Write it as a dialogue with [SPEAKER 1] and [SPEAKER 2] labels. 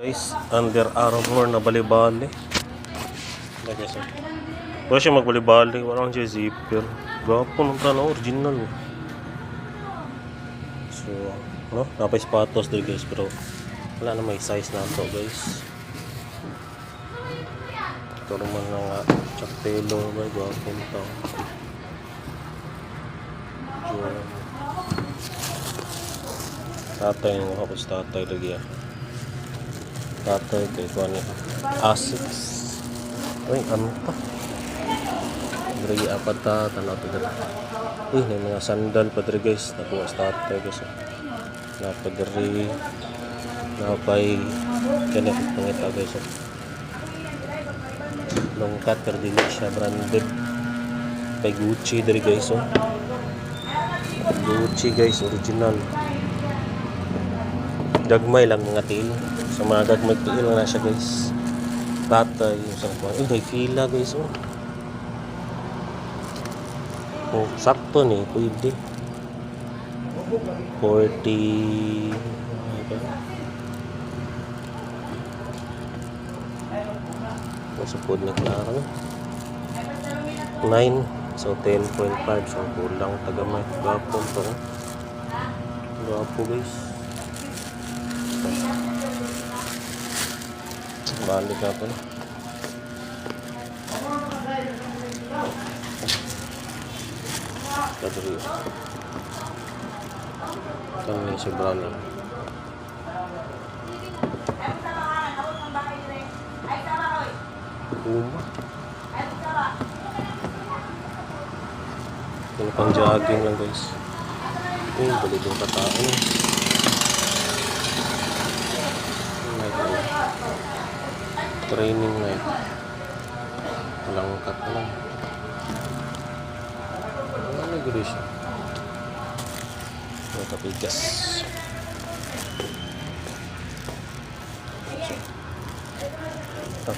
[SPEAKER 1] Guys, Under Armour na bali-bali. Guys, wala siya magbali-bali, wala siya zipper. Gapo nung tala, original. So, no, napay sapatos din guys, pero wala na may size na ito guys. Ito naman nga chapelo, may gapo nito. Tatay nga ako sa tatay lagi ah. Tatay kay kuha niya Asics. Uy, ano pa? Lagi apat ta, tanaw to dito. Uy, may mga sandal pa dito guys. Nakuha sa tatay guys. Napadari. Napay ganit pangita guys. Longkat pero dili siya branded. Pay Gucci dito guys. Gucci guys, original. Gagmay lang mga til. Sa mga gagmay til lang na siya guys. Tatay yung sa kuha. May fila guys. Oh, sakto ni, pwede. 40. Masupod na klaro. 9. So 10.5. So kulang tagamay. Gapo to. Gapo guys. Balik ako na. Kadri. Kami si Brani. Ito pang jogging lang guys. Balik yung kataan. Training night. Langkat lang. Ano gulo siya? Matapigas. Ito.